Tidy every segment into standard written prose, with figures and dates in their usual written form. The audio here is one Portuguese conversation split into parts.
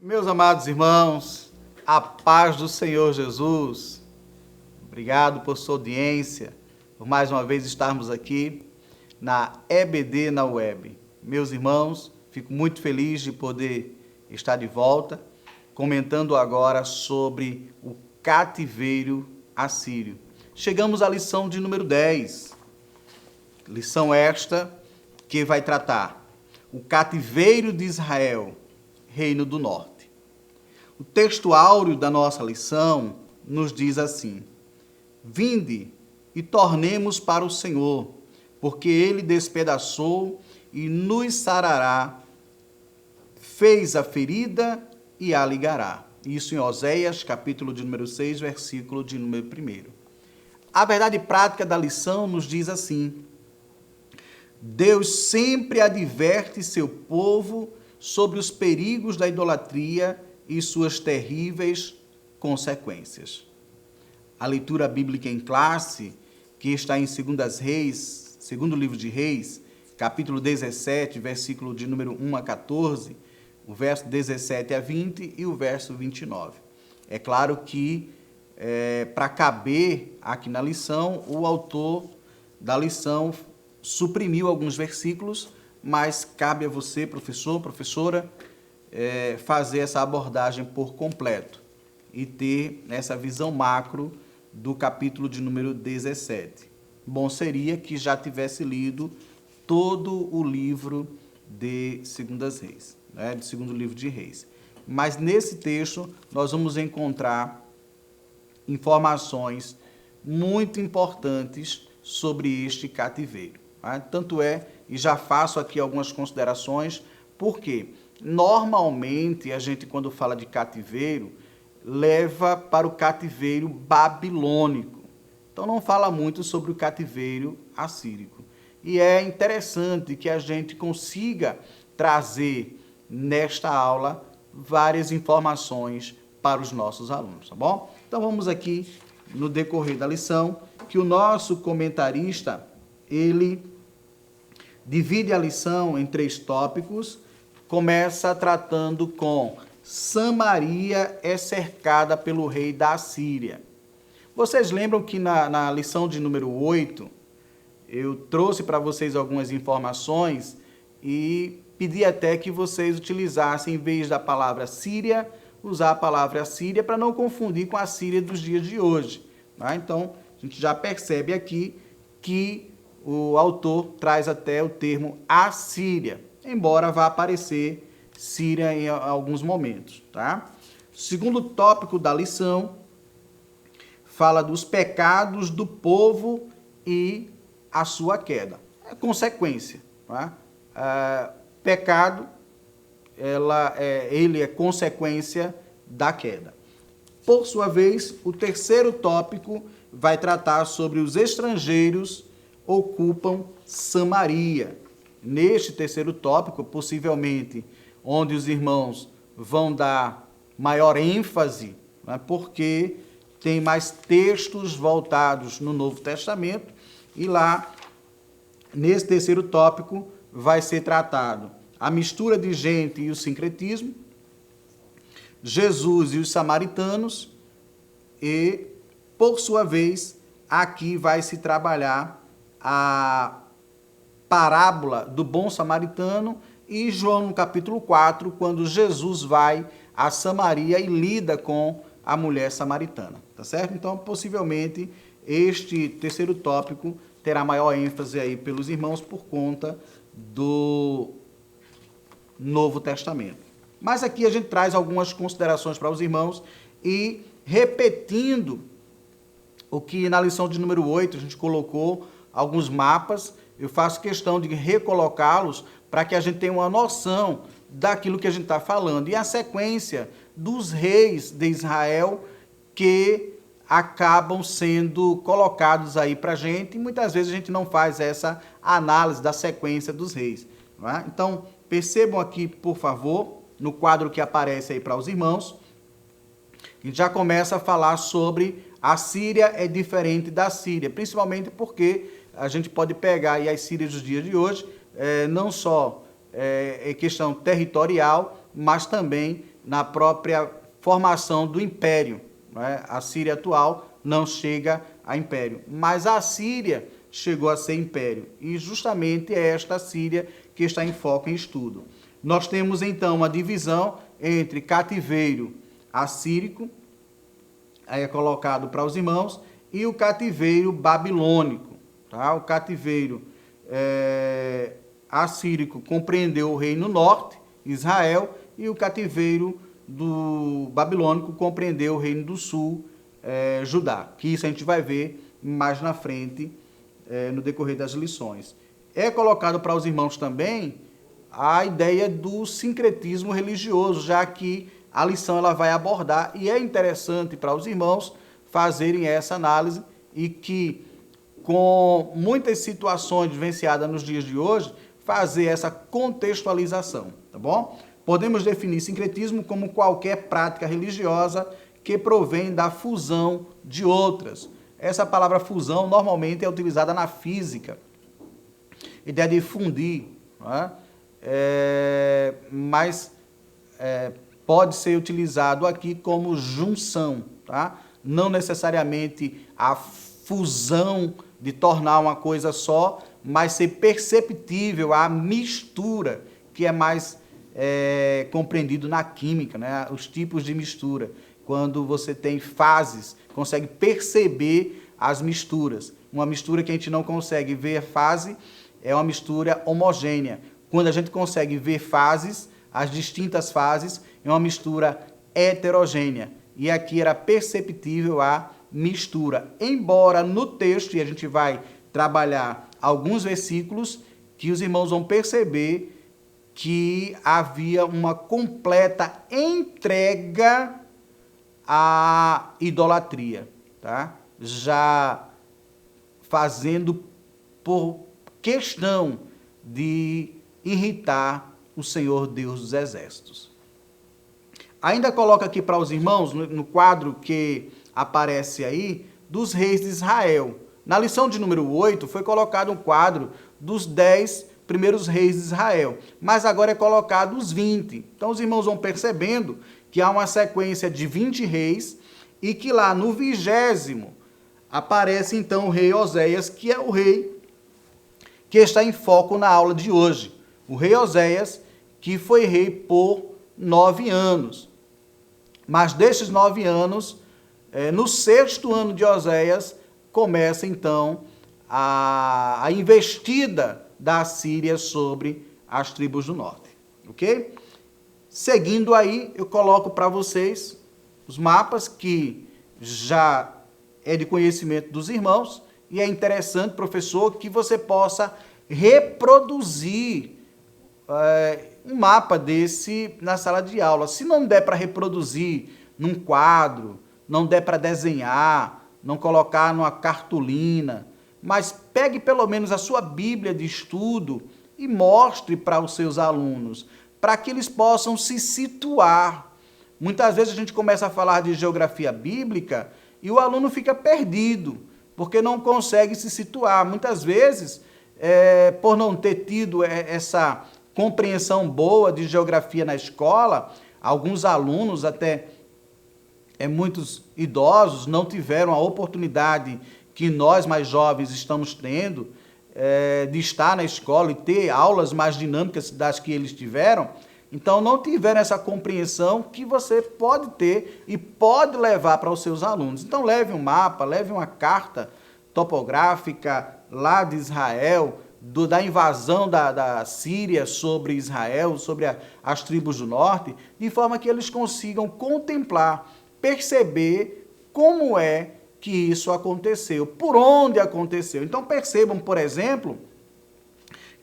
Meus amados irmãos, a paz do Senhor Jesus. Obrigado por sua audiência, por mais uma vez estarmos aqui na EBD na web. Meus irmãos, fico muito feliz de poder estar de volta, comentando agora sobre o cativeiro assírio. Chegamos à lição de número 10. Lição esta que vai tratar o cativeiro de Israel, Reino do Norte. O texto áureo da nossa lição nos diz assim: Vinde e tornemos para o Senhor, porque Ele despedaçou e nos sarará, fez a ferida e a ligará. Isso em Oséias, capítulo de número 6, versículo de número 1. A verdade prática da lição nos diz assim: Deus sempre adverte seu povo sobre os perigos da idolatria e suas terríveis consequências. A leitura bíblica em classe, que está em segundo livro de Reis, capítulo 17, versículo de número 1 a 14, o verso 17 a 20 e o verso 29. É claro que, para caber aqui na lição, o autor da lição suprimiu alguns versículos, mas cabe a você, professor, professora, fazer essa abordagem por completo e ter essa visão macro do capítulo de número 17. Bom seria que já tivesse lido todo o livro de Segundas Reis, de segundo livro de Reis. Mas nesse texto nós vamos encontrar informações muito importantes sobre este cativeiro. Tanto é, e já faço aqui algumas considerações, porque normalmente a gente, quando fala de cativeiro, leva para o cativeiro babilônico. Então não fala muito sobre o cativeiro assírico. E é interessante que a gente consiga trazer nesta aula várias informações para os nossos alunos, tá bom? Então vamos aqui no decorrer da lição, que o nosso comentarista, ele divide a lição em 3 tópicos. Começa tratando com Samaria é cercada pelo rei da Assíria. Vocês lembram que na lição de número 8, eu trouxe para vocês algumas informações e pedi até que vocês utilizassem, em vez da palavra Síria, usar a palavra Síria para não confundir com a Síria dos dias de hoje. Então, a gente já percebe aqui que o autor traz até o termo Assíria, embora vá aparecer Síria em alguns momentos, tá? O segundo tópico da lição fala dos pecados do povo e a sua queda. É consequência, tá? Pecado, ele é consequência da queda. Por sua vez, o terceiro tópico vai tratar sobre os estrangeiros ocupam Samaria. Neste terceiro tópico, possivelmente, onde os irmãos vão dar maior ênfase, porque tem mais textos voltados no Novo Testamento, e lá, nesse terceiro tópico, vai ser tratado a mistura de gente e o sincretismo, Jesus e os samaritanos, e, por sua vez, aqui vai se trabalhar a parábola do bom samaritano e João no capítulo 4, quando Jesus vai a Samaria e lida com a mulher samaritana, tá certo? Então, possivelmente, este terceiro tópico terá maior ênfase aí pelos irmãos por conta do Novo Testamento. Mas aqui a gente traz algumas considerações para os irmãos e, repetindo o que na lição de número 8 a gente colocou alguns mapas, eu faço questão de recolocá-los para que a gente tenha uma noção daquilo que a gente está falando. E a sequência dos reis de Israel que acabam sendo colocados aí para a gente, e muitas vezes a gente não faz essa análise da sequência dos reis. Não é? Então, percebam aqui, por favor, no quadro que aparece aí para os irmãos, a gente já começa a falar sobre a Síria é diferente da Síria, principalmente porque a gente pode pegar aí as Sírias dos dias de hoje, não só questão territorial, mas também na própria formação do império. Né? A Síria atual não chega a império, mas a Síria chegou a ser império, e justamente é esta Síria que está em foco em estudo. Nós temos então uma divisão entre cativeiro assírico, aí é colocado para os irmãos, e o cativeiro babilônico. Tá? O cativeiro assírico compreendeu o reino norte, Israel, e o cativeiro do babilônico compreendeu o reino do sul, Judá, que isso a gente vai ver mais na frente, no decorrer das lições. É colocado para os irmãos também a ideia do sincretismo religioso, já que a lição ela vai abordar, e é interessante para os irmãos fazerem essa análise, e que com muitas situações vivenciadas nos dias de hoje, fazer essa contextualização, tá bom? Podemos definir sincretismo como qualquer prática religiosa que provém da fusão de outras. Essa palavra fusão normalmente é utilizada na física, ideia de fundir, né? Mas pode ser utilizado aqui como junção, tá? Não necessariamente a fusão de tornar uma coisa só, mas ser perceptível a mistura, que é mais compreendido na química, né? Os tipos de mistura. Quando você tem fases, consegue perceber as misturas. Uma mistura que a gente não consegue ver fase é uma mistura homogênea. Quando a gente consegue ver fases, as distintas fases, é uma mistura heterogênea. E aqui era perceptível a mistura. Embora no texto, e a gente vai trabalhar alguns versículos, que os irmãos vão perceber que havia uma completa entrega à idolatria, tá? Já fazendo por questão de irritar o Senhor Deus dos Exércitos. Ainda coloca aqui para os irmãos, no quadro que aparece aí, dos reis de Israel. Na lição de número 8, foi colocado um quadro dos 10 primeiros reis de Israel, mas agora é colocado os 20. Então os irmãos vão percebendo que há uma sequência de 20 reis, e que lá no 20º aparece então o rei Oséias, que é o rei que está em foco na aula de hoje. O rei Oséias, que foi rei por 9 anos. Mas destes 9 anos, no 6º ano de Oséias, começa então a investida da Síria sobre as tribos do norte. Ok? Seguindo aí, eu coloco para vocês os mapas que já é de conhecimento dos irmãos, e é interessante, professor, que você possa reproduzir um mapa desse na sala de aula. Se não der para reproduzir num quadro, não der para desenhar, não colocar numa cartolina, mas pegue pelo menos a sua Bíblia de estudo e mostre para os seus alunos, para que eles possam se situar. Muitas vezes a gente começa a falar de geografia bíblica e o aluno fica perdido, porque não consegue se situar. Muitas vezes, por não ter tido essa compreensão boa de geografia na escola, alguns alunos, até muitos idosos, não tiveram a oportunidade que nós mais jovens estamos tendo, de estar na escola e ter aulas mais dinâmicas das que eles tiveram. Então não tiveram essa compreensão que você pode ter e pode levar para os seus alunos. Então leve um mapa, leve uma carta topográfica lá de Israel, da invasão da Síria sobre Israel, sobre as tribos do norte, de forma que eles consigam contemplar, perceber como é que isso aconteceu, por onde aconteceu. Então percebam, por exemplo,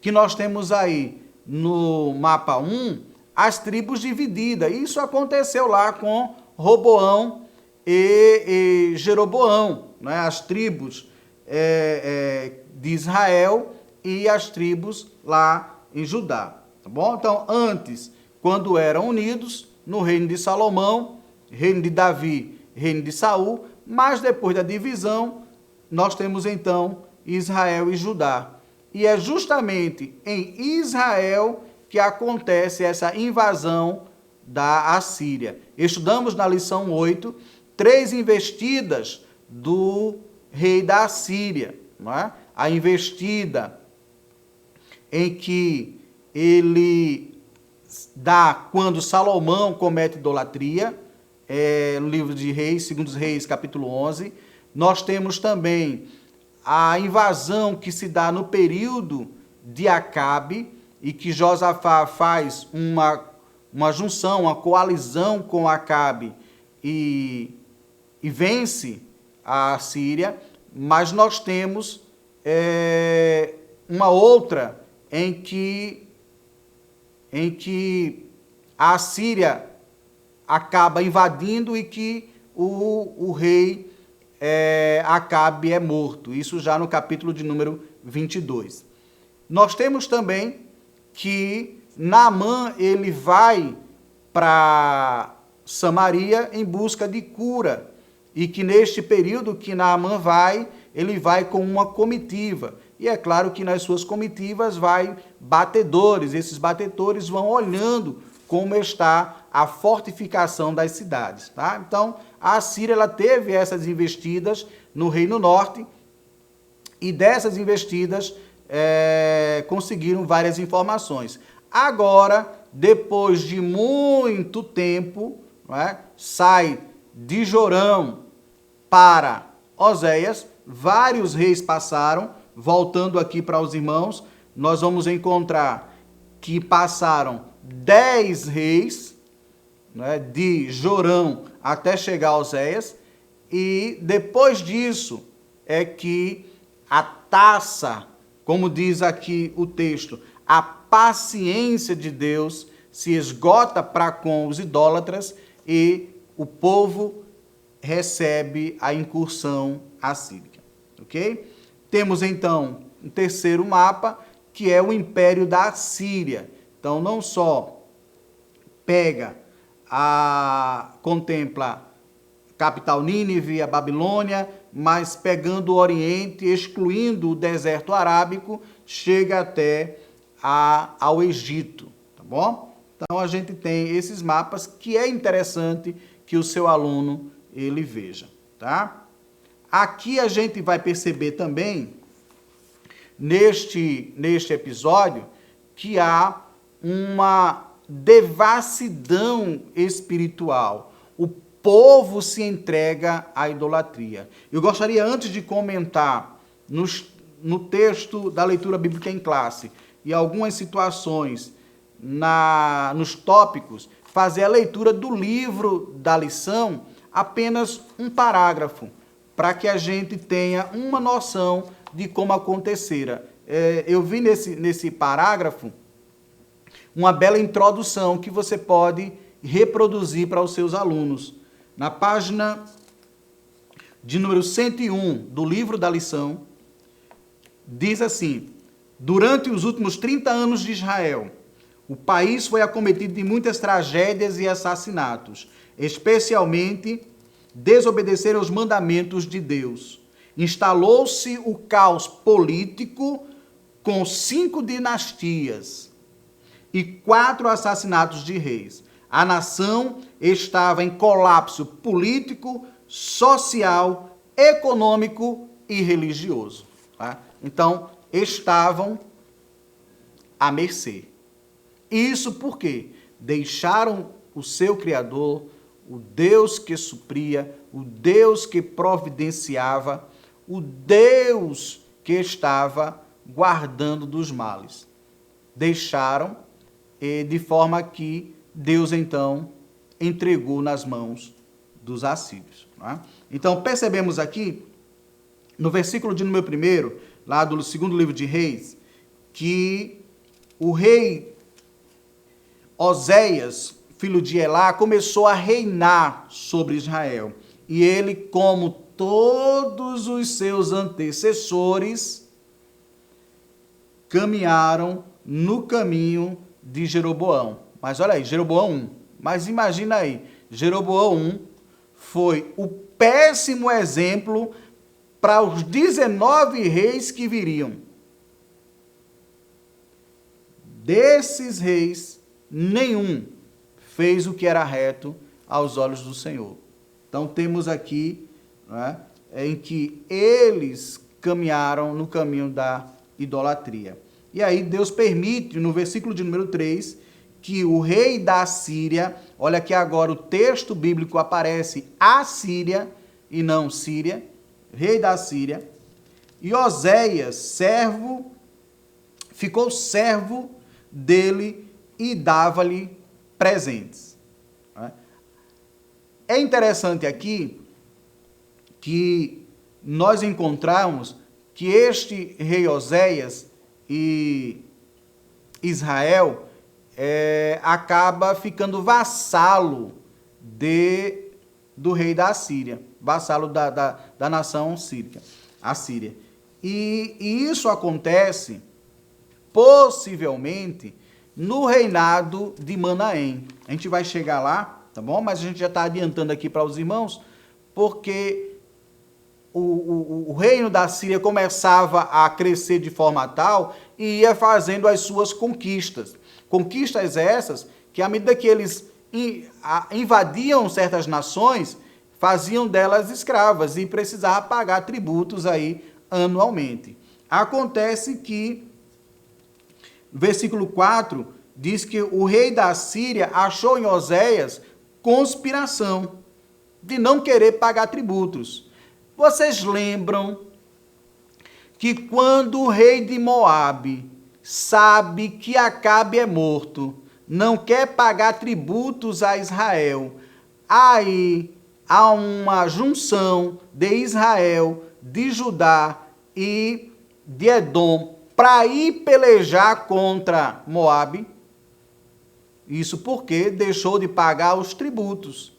que nós temos aí no mapa 1 as tribos divididas. Isso aconteceu lá com Roboão e Jeroboão, né? As tribos de Israel e as tribos lá em Judá. Tá bom? Então, antes, quando eram unidos, no reino de Salomão, reino de Davi, reino de Saul, mas depois da divisão, nós temos então Israel e Judá. E é justamente em Israel que acontece essa invasão da Assíria. Estudamos na lição 8 3 investidas do rei da Assíria. Não é? A investida em que ele dá quando Salomão comete idolatria, no livro de Reis, 2 Reis, capítulo 11. Nós temos também a invasão que se dá no período de Acabe, e que Josafá faz uma junção, uma coalizão com Acabe e vence a Síria. Mas nós temos uma outra em que a Síria acaba invadindo e que o rei Acabe é morto. Isso já no capítulo de número 22. Nós temos também que Naamã ele vai para Samaria em busca de cura, e que neste período que Naamã vai, ele vai com uma comitiva. E é claro que nas suas comitivas vai batedores. Esses batedores vão olhando como está a fortificação das cidades. Tá? Então, a Assíria ela teve essas investidas no Reino Norte, e dessas investidas conseguiram várias informações. Agora, depois de muito tempo, sai de Jorão para Oséias, vários reis passaram. Voltando aqui para os irmãos, nós vamos encontrar que passaram 10 reis, de Jorão até chegar a Oséias, e depois disso é que a taça, como diz aqui o texto, a paciência de Deus se esgota para com os idólatras e o povo recebe a incursão assírica. Ok? Temos então um terceiro mapa, que é o Império da Assíria. Então, não só contempla a capital Nínive, a Babilônia, mas pegando o Oriente, excluindo o deserto arábico, chega até ao Egito, tá bom? Então, a gente tem esses mapas que é interessante que o seu aluno ele veja, tá? Aqui a gente vai perceber também, neste episódio, que há uma devassidão espiritual. O povo se entrega à idolatria. Eu gostaria, antes de comentar no texto da leitura bíblica em classe e algumas situações nos tópicos, fazer a leitura do livro da lição, apenas um parágrafo, para que a gente tenha uma noção de como acontecera. Eu vi nesse parágrafo uma bela introdução que você pode reproduzir para os seus alunos. Na página de número 101 do livro da lição, diz assim: durante os últimos 30 anos de Israel, o país foi acometido de muitas tragédias e assassinatos, especialmente desobedeceram os mandamentos de Deus. Instalou-se o caos político com 5 dinastias e 4 assassinatos de reis. A nação estava em colapso político, social, econômico e religioso. Tá? Então, estavam à mercê. Isso porque deixaram o seu Criador, o Deus que supria, o Deus que providenciava, o Deus que estava guardando dos males. Deixaram, de forma que Deus, então, entregou nas mãos dos assírios. Né? Então, percebemos aqui, no versículo de número 1, lá do segundo livro de Reis, que o rei Oséias, filho de Elá, começou a reinar sobre Israel. E ele, como todos os seus antecessores, caminharam no caminho de Jeroboão. Mas olha aí, Jeroboão 1. Mas imagina aí, Jeroboão 1 foi o péssimo exemplo para os 19 reis que viriam. Desses reis, nenhum fez o que era reto aos olhos do Senhor. Então temos aqui, né, em que eles caminharam no caminho da idolatria. E aí Deus permite, no versículo de número 3, que o rei da Síria, olha que agora o texto bíblico aparece Assíria e não Síria, rei da Síria, e Oséias, ficou servo dele e dava-lhe presentes. É interessante aqui que nós encontramos que este rei Oséias e Israel acaba ficando vassalo do rei da Assíria, vassalo da nação assíria. E isso acontece, possivelmente, no reinado de Manaém. A gente vai chegar lá, tá bom? Mas a gente já está adiantando aqui para os irmãos, porque o reino da Síria começava a crescer de forma tal e ia fazendo as suas conquistas. Conquistas essas que, à medida que eles invadiam certas nações, faziam delas escravas e precisava pagar tributos aí anualmente. Acontece que, versículo 4, diz que o rei da Síria achou em Oséias conspiração de não querer pagar tributos. Vocês lembram que quando o rei de Moabe sabe que Acabe é morto, não quer pagar tributos a Israel, aí há uma junção de Israel, de Judá e de Edom para ir pelejar contra Moabe. Isso porque deixou de pagar os tributos.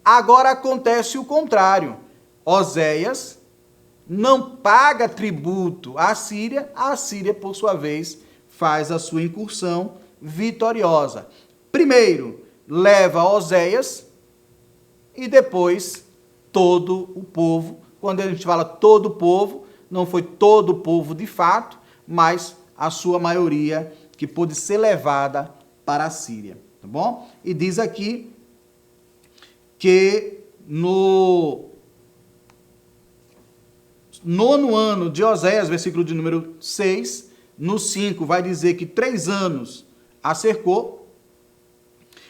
Agora acontece o contrário. Oséias não paga tributo à Síria, a Síria, por sua vez, faz a sua incursão vitoriosa. Primeiro, leva Oséias e depois todo o povo. Quando a gente fala todo o povo, não foi todo o povo de fato, mas a sua maioria que pôde ser levada para a Síria, tá bom? E diz aqui que no 9º ano de Oséias, versículo de número 6, no 5 vai dizer que 3 anos a cercou,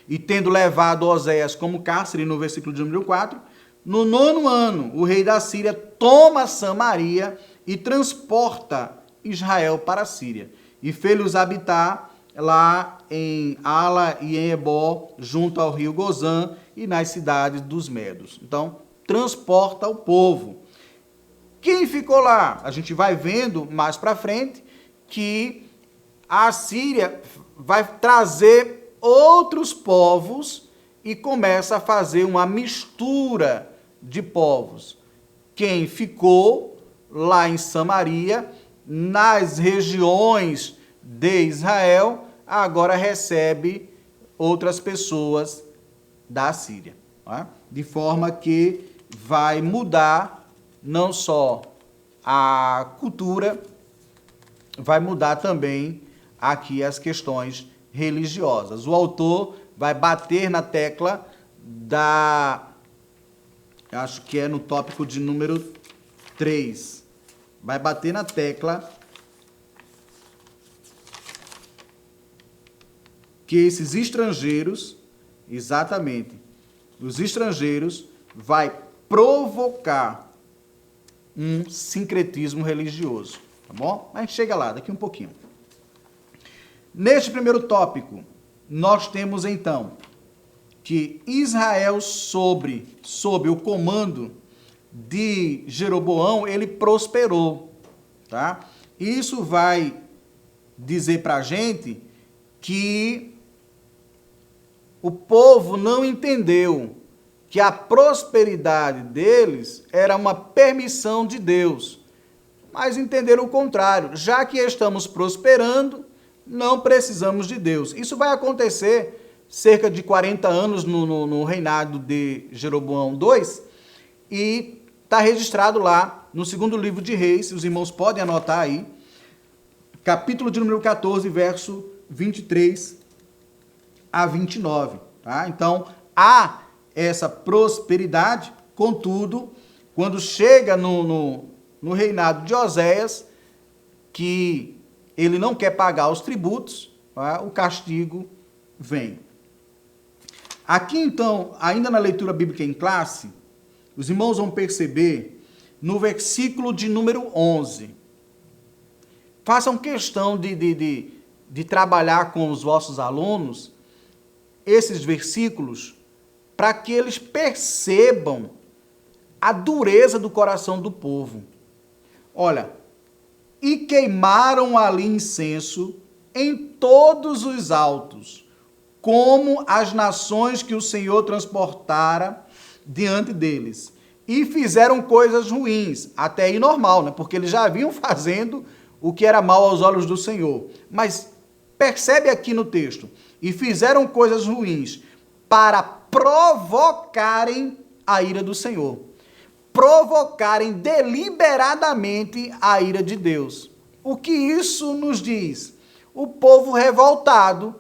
e tendo levado Oséias como cárcere, no versículo de número 4, no 9º ano, o rei da Síria toma Samaria e transporta Israel para a Síria, e fez-los habitar lá em Ala e em Ebó, junto ao rio Gozã e nas cidades dos Medos. Então, transporta o povo. Quem ficou lá? A gente vai vendo mais para frente que a Síria vai trazer outros povos e começa a fazer uma mistura de povos. Quem ficou lá em Samaria, nas regiões de Israel, agora recebe outras pessoas da Síria. Tá? De forma que vai mudar não só a cultura, vai mudar também aqui as questões religiosas. O autor vai bater na tecla acho que é no tópico de número 3, vai bater na tecla que esses estrangeiros, exatamente, os estrangeiros vai provocar um sincretismo religioso, tá bom? A gente chega lá daqui um pouquinho. Neste primeiro tópico, nós temos então que Israel sob o comando de Jeroboão, ele prosperou, tá? Isso vai dizer para a gente que o povo não entendeu que a prosperidade deles era uma permissão de Deus, mas entenderam o contrário. Já que estamos prosperando, não precisamos de Deus. Isso vai acontecer cerca de 40 anos no reinado de Jeroboão II, e está registrado lá no 2º livro de Reis, os irmãos podem anotar aí, capítulo de número 14, verso 23 a 29. Tá? Então, há essa prosperidade, contudo, quando chega no reinado de Oséias, que ele não quer pagar os tributos, tá? O castigo vem. Aqui, então, ainda na leitura bíblica em classe, os irmãos vão perceber no versículo de número 11. Façam questão de trabalhar com os vossos alunos esses versículos para que eles percebam a dureza do coração do povo. Olha, e queimaram ali incenso em todos os altos, como as nações que o Senhor transportara diante deles. E fizeram coisas ruins, até aí normal, né? Porque eles já vinham fazendo o que era mal aos olhos do Senhor. Mas percebe aqui no texto, e fizeram coisas ruins para provocarem a ira do Senhor. Provocarem deliberadamente a ira de Deus. O que isso nos diz? O povo revoltado,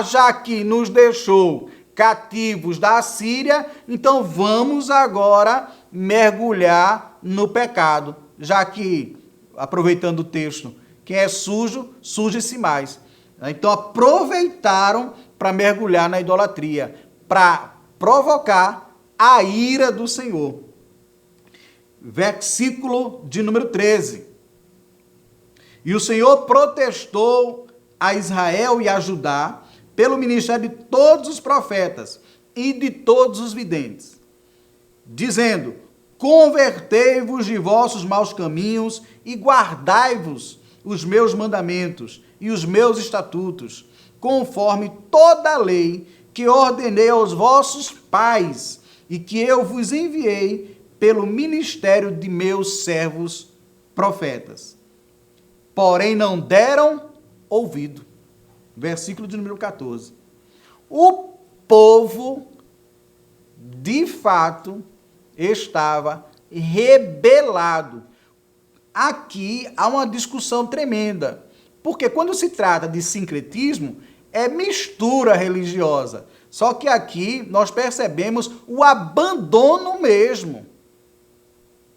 já que nos deixou cativos da Assíria, então vamos agora mergulhar no pecado, já que, aproveitando o texto, quem é sujo, suje-se mais. Então aproveitaram para mergulhar na idolatria, para provocar a ira do Senhor. Versículo de número 13. E o Senhor protestou a Israel e a Judá pelo ministério de todos os profetas e de todos os videntes, dizendo: convertei-vos de vossos maus caminhos e guardai-vos os meus mandamentos e os meus estatutos, conforme toda a lei que ordenei aos vossos pais e que eu vos enviei pelo ministério de meus servos profetas. Porém não deram ouvido. Versículo de número 14. O povo, de fato, estava rebelado. Aqui há uma discussão tremenda, porque quando se trata de sincretismo, é mistura religiosa. Só que aqui nós percebemos o abandono mesmo.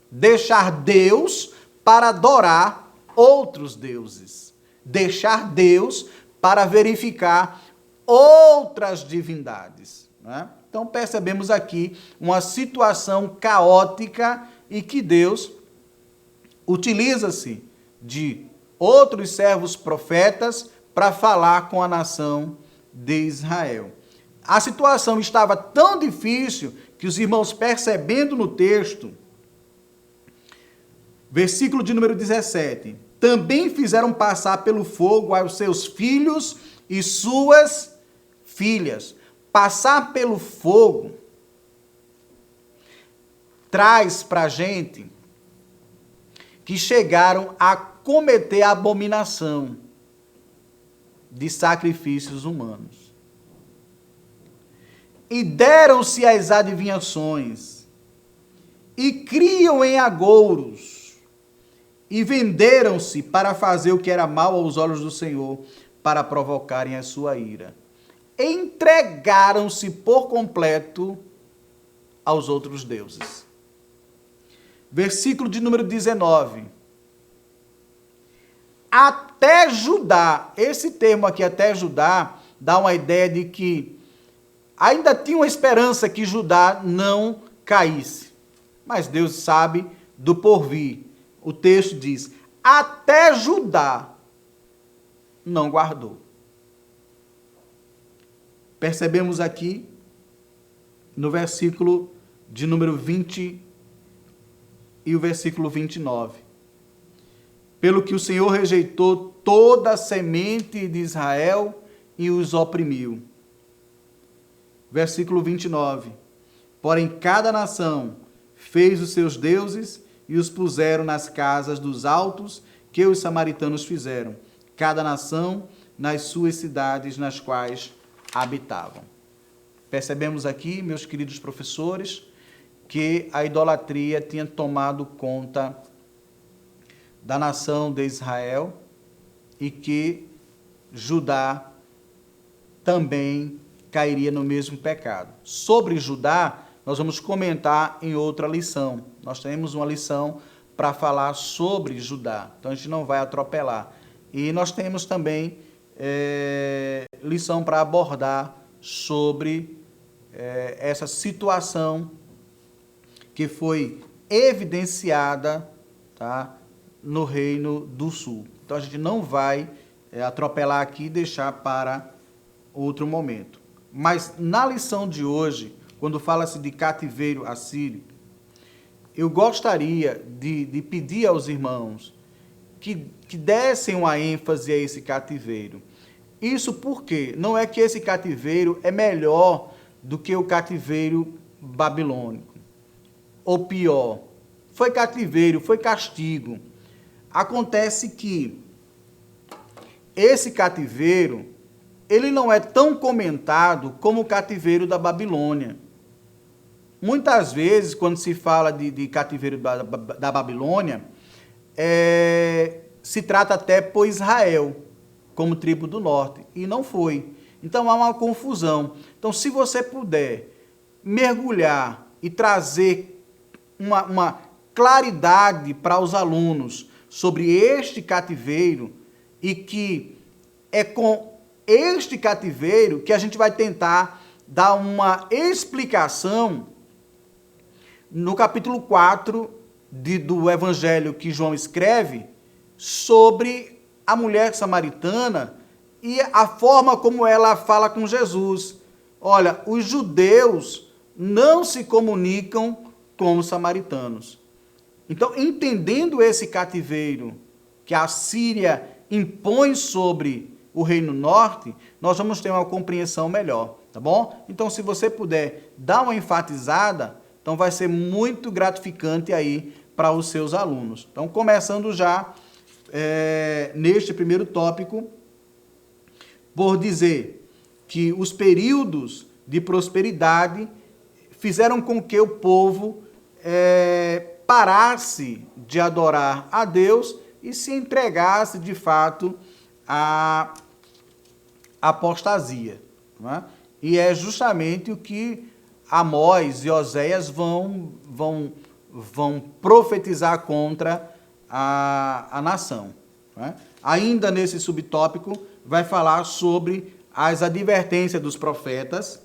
Deixar Deus para adorar outros deuses. Deixar Deus para verificar outras divindades. Né? Então percebemos aqui uma situação caótica e que Deus utiliza-se de outros servos profetas para falar com a nação de Israel. A situação estava tão difícil que os irmãos, percebendo no texto, versículo de número 17, também fizeram passar pelo fogo aos seus filhos e suas filhas. Passar pelo fogo traz para a gente que chegaram a cometer a abominação de sacrifícios humanos. E deram-se as adivinhações, e criam em agouros, e venderam-se para fazer o que era mal aos olhos do Senhor, para provocarem a sua ira. Entregaram-se por completo aos outros deuses. Versículo de número 19. Até Judá, esse termo aqui, até Judá, dá uma ideia de que ainda tinha uma esperança que Judá não caísse. Mas Deus sabe do porvir. O texto diz, até Judá não guardou. Percebemos aqui no versículo de número 20 e o versículo 29. Pelo que o Senhor rejeitou toda a semente de Israel e os oprimiu. Versículo 29. Porém, cada nação fez os seus deuses e os puseram nas casas dos altos que os samaritanos fizeram, cada nação nas suas cidades nas quais habitavam. Percebemos aqui, meus queridos professores, que a idolatria tinha tomado conta da nação de Israel e que Judá também cairia no mesmo pecado. Sobre Judá, nós vamos comentar em outra lição. Nós temos uma lição para falar sobre Judá, então a gente não vai atropelar. E nós temos também lição para abordar sobre essa situação que foi evidenciada, tá, no Reino do Sul. Então a gente não vai atropelar aqui e deixar para outro momento. Mas na lição de hoje, quando fala-se de cativeiro assírio, eu gostaria de pedir aos irmãos que dessem uma ênfase a esse cativeiro. Isso porque não é que esse cativeiro é melhor do que o cativeiro babilônico, ou pior. Foi cativeiro, foi castigo. Acontece que esse cativeiro, ele não é tão comentado como o cativeiro da Babilônia. Muitas vezes, quando se fala de cativeiro da Babilônia, se trata até por Israel, como tribo do norte, e não foi. Então há uma confusão. Então, se você puder mergulhar e trazer uma claridade para os alunos sobre este cativeiro, e que é com este cativeiro que a gente vai tentar dar uma explicação no capítulo 4 do Evangelho que João escreve sobre a mulher samaritana e a forma como ela fala com Jesus. Olha, os judeus não se comunicam com os samaritanos. Então, entendendo esse cativeiro que a Síria impõe sobre o Reino Norte, nós vamos ter uma compreensão melhor, tá bom? Então, se você puder dar uma enfatizada, então vai ser muito gratificante aí para os seus alunos. Então, começando já neste primeiro tópico, por dizer que os períodos de prosperidade fizeram com que o povo parasse de adorar a Deus e se entregasse, de fato, à apostasia. Não é? E é justamente o que Amós e Oséias vão profetizar contra a nação. Não é? Ainda nesse subtópico, vai falar sobre as advertências dos profetas,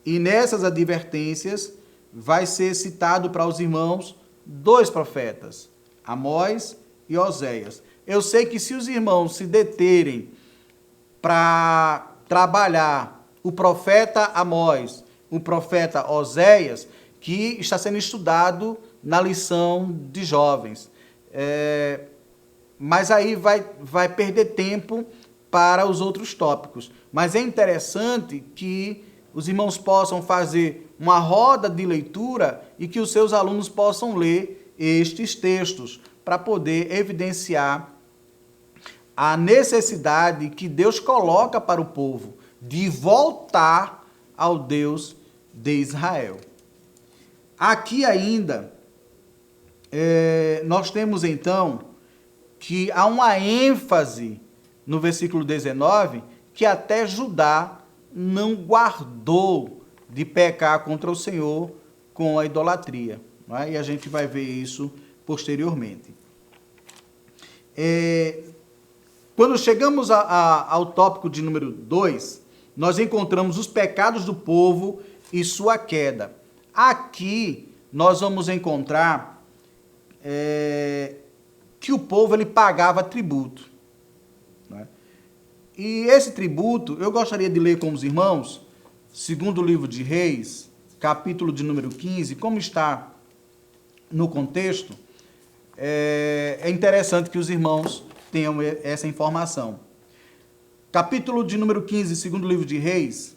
e nessas advertências vai ser citado para os irmãos 2 profetas, Amós e Oséias. Eu sei que se os irmãos se deterem para trabalhar o profeta Amós, o profeta Oséias, que está sendo estudado na lição de jovens, mas aí vai perder tempo para os outros tópicos. Mas é interessante que os irmãos possam fazer uma roda de leitura e que os seus alunos possam ler estes textos para poder evidenciar a necessidade que Deus coloca para o povo de voltar ao Deus de Israel. Aqui ainda, nós temos então que há uma ênfase no versículo 19, que até Judá não guardou de pecar contra o Senhor com a idolatria. Não é? E a gente vai ver isso posteriormente. Quando chegamos ao tópico de número 2, nós encontramos os pecados do povo e sua queda. Aqui nós vamos encontrar que o povo ele pagava tributo. Né? E esse tributo, eu gostaria de ler com os irmãos, segundo o livro de Reis, capítulo de número 15, como está no contexto, é interessante que os irmãos tenham essa informação. Capítulo de número 15, segundo o livro de Reis,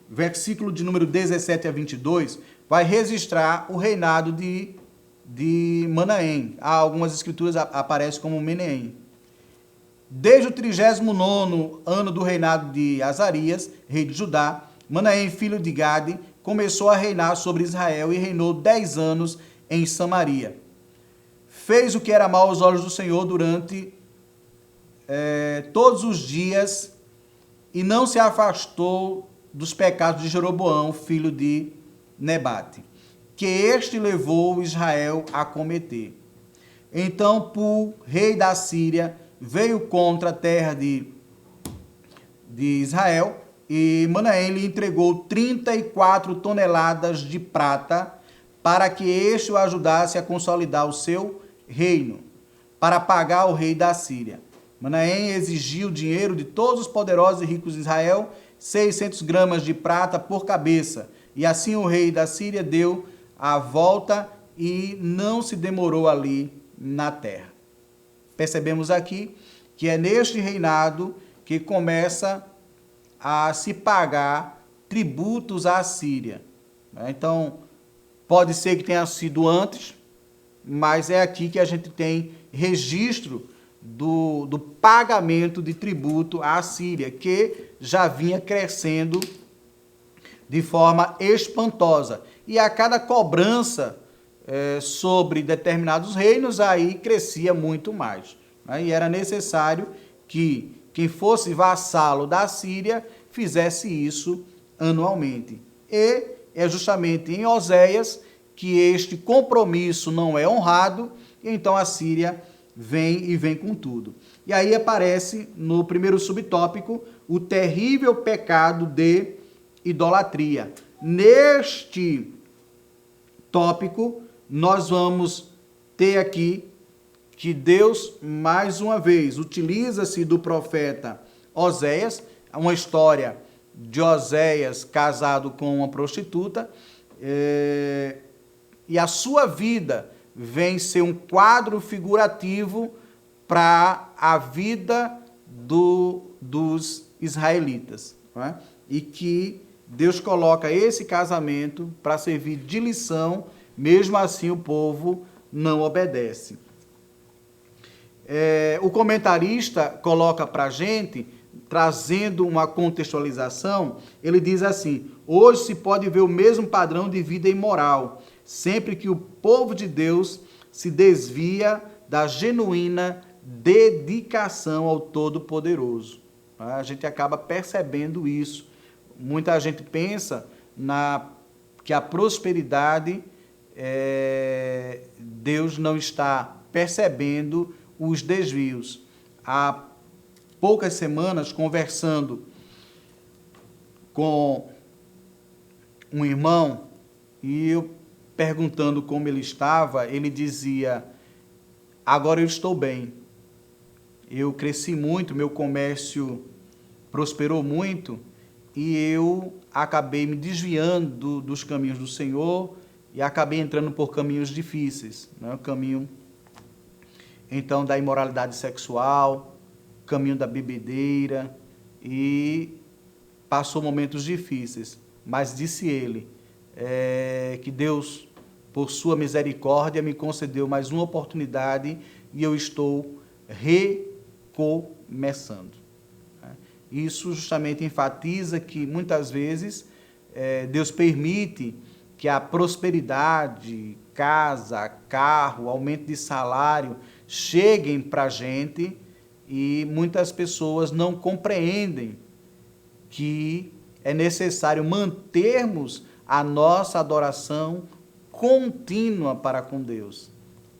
versículo de número 17 a 22, vai registrar o reinado de Manaém. Há algumas escrituras aparecem como Menehem. Desde o 39º ano do reinado de Azarias, rei de Judá, Manaém, filho de Gade, começou a reinar sobre Israel e reinou 10 anos em Samaria. Fez o que era mal aos olhos do Senhor durante todos os dias e não se afastou dos pecados de Jeroboão, filho de Nebate, que este levou Israel a cometer. Então Pu, rei da Síria, veio contra a terra de Israel, e Manaém lhe entregou 34 toneladas de prata para que este o ajudasse a consolidar o seu reino, para pagar o rei da Síria. Manaém exigiu dinheiro de todos os poderosos e ricos de Israel, 600 gramas de prata por cabeça. E assim o rei da Síria deu a volta e não se demorou ali na terra. Percebemos aqui que é neste reinado que começa a se pagar tributos à Síria. Então, pode ser que tenha sido antes, mas é aqui que a gente tem registro do pagamento de tributo à Síria, que já vinha crescendo de forma espantosa. E a cada cobrança sobre determinados reinos, aí crescia muito mais. E era necessário que quem fosse vassalo da Síria fizesse isso anualmente. E é justamente em Oséias que este compromisso não é honrado, e então a Síria vem com tudo. E aí aparece no primeiro subtópico o terrível pecado de idolatria. Neste tópico, nós vamos ter aqui que Deus, mais uma vez, utiliza-se do profeta Oséias, uma história de Oséias casado com uma prostituta, e a sua vida vem ser um quadro figurativo para a vida dos israelitas. Não é? E que Deus coloca esse casamento para servir de lição, mesmo assim o povo não obedece. O comentarista coloca para a gente, trazendo uma contextualização, ele diz assim: hoje se pode ver o mesmo padrão de vida imoral, sempre que o povo de Deus se desvia da genuína dedicação ao Todo-Poderoso. A gente acaba percebendo isso. Muita gente pensa que a prosperidade, Deus não está percebendo os desvios. Há poucas semanas, conversando com um irmão, e eu perguntando como ele estava, ele dizia: agora eu estou bem, eu cresci muito, meu comércio prosperou muito, e eu acabei me desviando dos caminhos do Senhor e acabei entrando por caminhos difíceis, né? O caminho, então, da imoralidade sexual, o caminho da bebedeira, e passou momentos difíceis. Mas disse ele que Deus, por sua misericórdia, me concedeu mais uma oportunidade e eu estou recomeçando. Isso justamente enfatiza que muitas vezes Deus permite que a prosperidade, casa, carro, aumento de salário cheguem para a gente, e muitas pessoas não compreendem que é necessário mantermos a nossa adoração contínua para com Deus.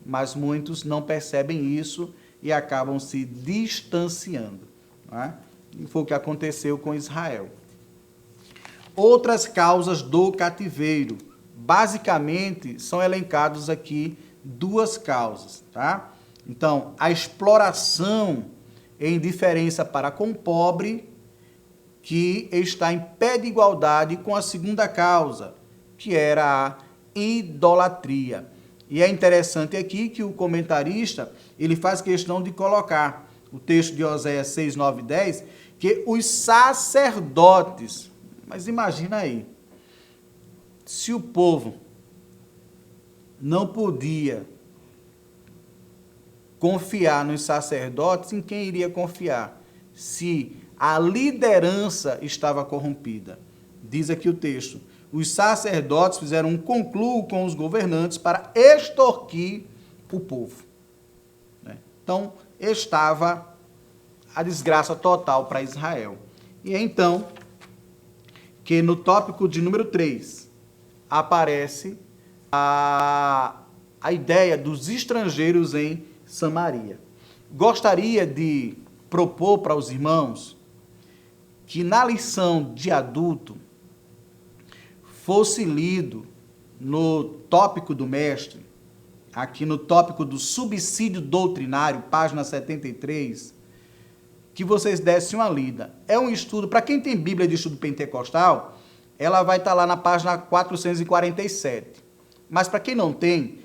Mas muitos não percebem isso e acabam se distanciando. Não é? E foi o que aconteceu com Israel. Outras causas do cativeiro. Basicamente, são elencados aqui duas causas. Tá? Então, a exploração em diferença para com o pobre, que está em pé de igualdade com a segunda causa, que era a idolatria. E é interessante aqui que o comentarista, ele faz questão de colocar o texto de Oséias 6, 9 e 10, que os sacerdotes, mas imagina aí, se o povo não podia confiar nos sacerdotes, em quem iria confiar? Se a liderança estava corrompida. Diz aqui o texto: os sacerdotes fizeram um concluo com os governantes para extorquir o povo. Então, estava a desgraça total para Israel. E então, que no tópico de número 3 aparece a ideia dos estrangeiros em Samaria. Gostaria de propor para os irmãos que na lição de adulto fosse lido no tópico do mestre, aqui no tópico do subsídio doutrinário, página 73, que vocês dessem uma lida. É um estudo, para quem tem Bíblia de estudo pentecostal, ela vai estar lá na página 447. Mas para quem não tem,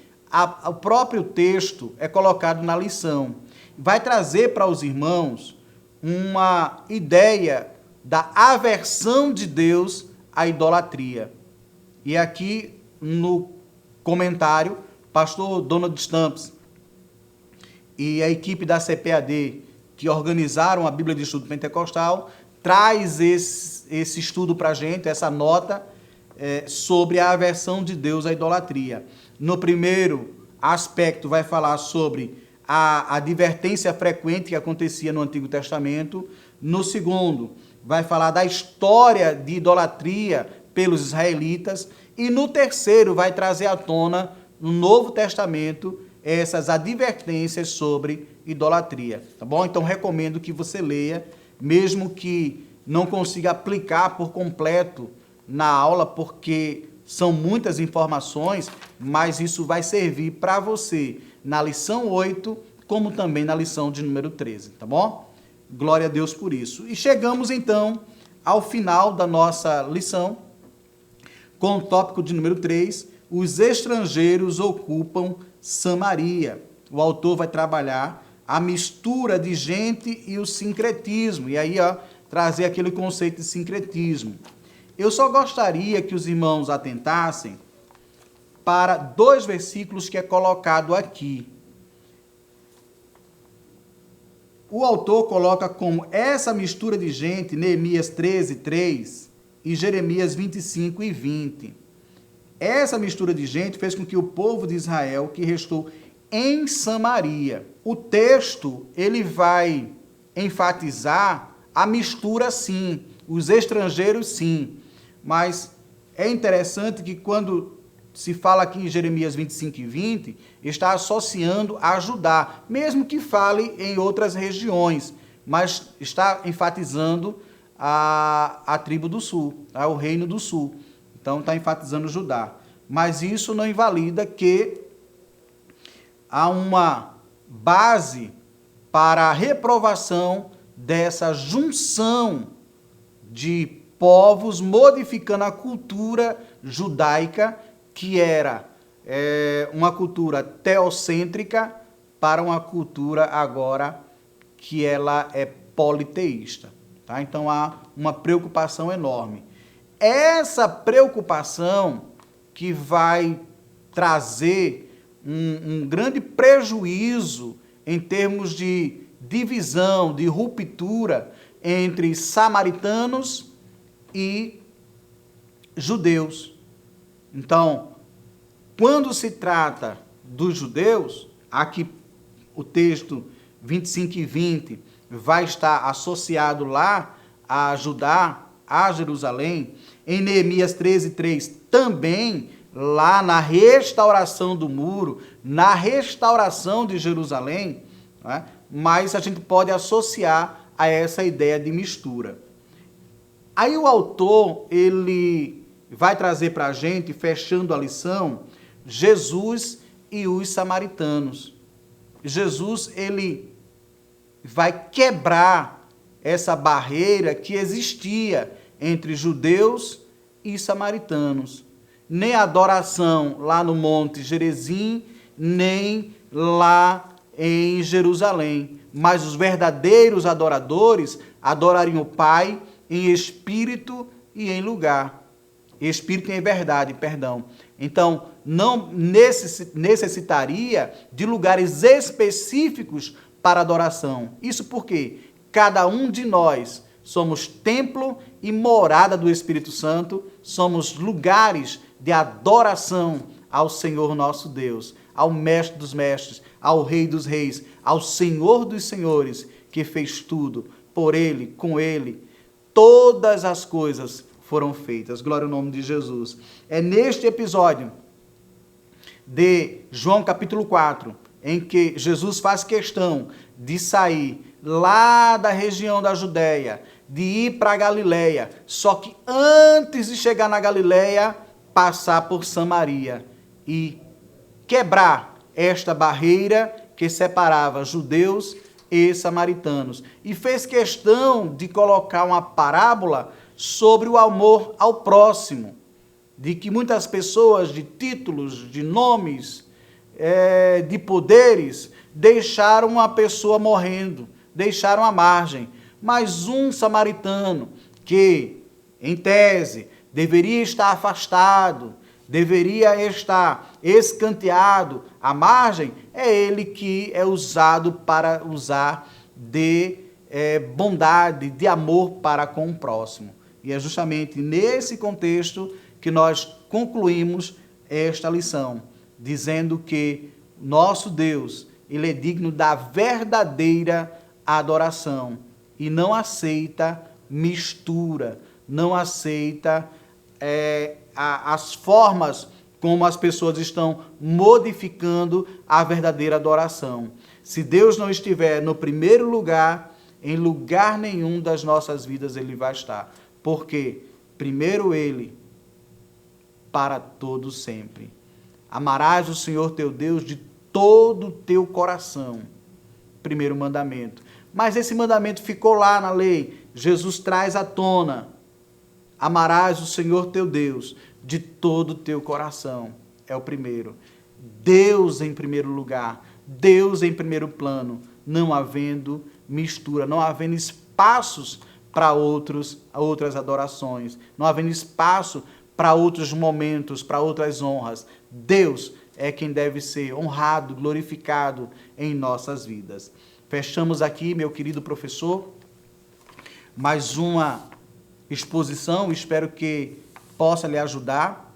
o próprio texto é colocado na lição. Vai trazer para os irmãos uma ideia da aversão de Deus à idolatria. E aqui no comentário, pastor Donald Stamps e a equipe da CPAD, que organizaram a Bíblia de Estudo Pentecostal, traz esse estudo para a gente, essa nota sobre a aversão de Deus à idolatria. No primeiro aspecto vai falar sobre a advertência frequente que acontecia no Antigo Testamento. No segundo, vai falar da história de idolatria pelos israelitas. E no terceiro, vai trazer à tona, no Novo Testamento, essas advertências sobre idolatria. Tá bom? Então, recomendo que você leia, mesmo que não consiga aplicar por completo na aula, porque são muitas informações, mas isso vai servir para você na lição 8, como também na lição de número 13, tá bom? Glória a Deus por isso. E chegamos, então, ao final da nossa lição, com o tópico de número 3, os estrangeiros ocupam Samaria. O autor vai trabalhar a mistura de gente e o sincretismo, e aí, trazer aquele conceito de sincretismo. Eu só gostaria que os irmãos atentassem para 2 versículos que é colocado aqui. O autor coloca como essa mistura de gente, Neemias 13, 3 e Jeremias 25 e 20. Essa mistura de gente fez com que o povo de Israel, que restou em Samaria, o texto ele vai enfatizar a mistura sim, os estrangeiros sim, mas é interessante que quando se fala aqui em Jeremias 25 e 20, está associando a Judá, mesmo que fale em outras regiões, mas está enfatizando a tribo do sul, o reino do sul. Então está enfatizando Judá. Mas isso não invalida que há uma base para a reprovação dessa junção de povos, modificando a cultura judaica, que era uma cultura teocêntrica, para uma cultura agora que ela é politeísta. Tá? Então há uma preocupação enorme. Essa preocupação que vai trazer um grande prejuízo em termos de divisão, de ruptura entre samaritanos e judeus. Então, quando se trata dos judeus, aqui o texto 25 e 20 vai estar associado lá a Judá, a Jerusalém. Em Neemias 13, 3, também lá na restauração do muro, na restauração de Jerusalém, né? Mas a gente pode associar a essa ideia de mistura. Aí o autor, ele vai trazer para a gente, fechando a lição, Jesus e os samaritanos. Jesus, ele vai quebrar essa barreira que existia entre judeus e samaritanos. Nem a adoração lá no Monte Gerizim, nem lá em Jerusalém. Mas os verdadeiros adoradores adorariam o Pai em espírito e em lugar. Espírito e em verdade, perdão. Então, não necessitaria de lugares específicos para adoração. Isso porque cada um de nós somos templo e morada do Espírito Santo, somos lugares de adoração ao Senhor nosso Deus, ao Mestre dos Mestres, ao Rei dos Reis, ao Senhor dos Senhores, que fez tudo por Ele, com Ele. Todas as coisas foram feitas. Glória ao nome de Jesus. É neste episódio de João capítulo 4, em que Jesus faz questão de sair lá da região da Judéia, de ir para a Galileia, só que antes de chegar na Galileia, passar por Samaria e quebrar esta barreira que separava judeus e samaritanos. E fez questão de colocar uma parábola sobre o amor ao próximo, de que muitas pessoas de títulos, de nomes, de poderes, deixaram uma pessoa morrendo, deixaram à margem. Mas um samaritano que, em tese, deveria estar afastado, deveria estar escanteado à margem, é ele que é usado para usar de bondade, de amor para com o próximo. E é justamente nesse contexto que nós concluímos esta lição, dizendo que nosso Deus, ele é digno da verdadeira adoração e não aceita mistura, não aceita as formas como as pessoas estão modificando a verdadeira adoração. Se Deus não estiver no primeiro lugar, em lugar nenhum das nossas vidas ele vai estar. Porque primeiro ele, para todo sempre. Amarás o Senhor teu Deus de todo o teu coração. Primeiro mandamento. Mas esse mandamento ficou lá na lei. Jesus traz à tona. Amarás o Senhor teu Deus de todo o teu coração. É o primeiro. Deus em primeiro lugar. Deus em primeiro plano. Não havendo mistura, não havendo espaços para outras adorações. Não havendo espaço para outros momentos, para outras honras. Deus é quem deve ser honrado, glorificado em nossas vidas. Fechamos aqui, meu querido professor, mais uma exposição, espero que possa lhe ajudar,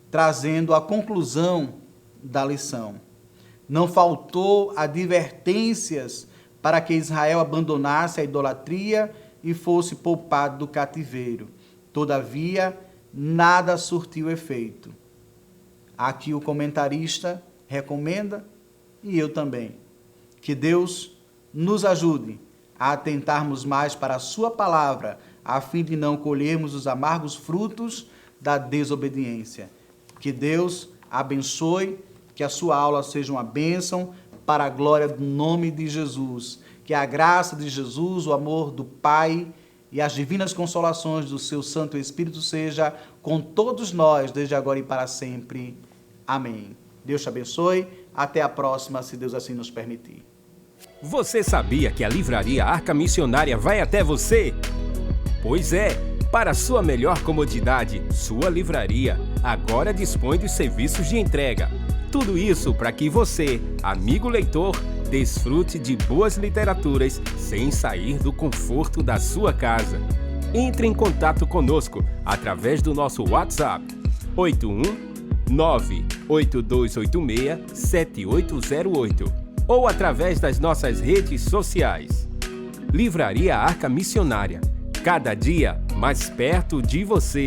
trazendo a conclusão da lição. Não faltou advertências para que Israel abandonasse a idolatria e fosse poupado do cativeiro. Todavia, nada surtiu efeito. Aqui o comentarista recomenda, e eu também, que Deus nos ajude a atentarmos mais para a sua palavra, a fim de não colhermos os amargos frutos da desobediência. Que Deus abençoe, que a sua aula seja uma bênção para a glória do nome de Jesus. Que a graça de Jesus, o amor do Pai e as divinas consolações do seu Santo Espírito seja com todos nós, desde agora e para sempre. Amém. Deus te abençoe. Até a próxima, se Deus assim nos permitir. Você sabia que a Livraria Arca Missionária vai até você? Pois é, para sua melhor comodidade, sua livraria agora dispõe dos serviços de entrega. Tudo isso para que você, amigo leitor, desfrute de boas literaturas sem sair do conforto da sua casa. Entre em contato conosco através do nosso WhatsApp 81982867808 ou através das nossas redes sociais. Livraria Arca Missionária, cada dia mais perto de você.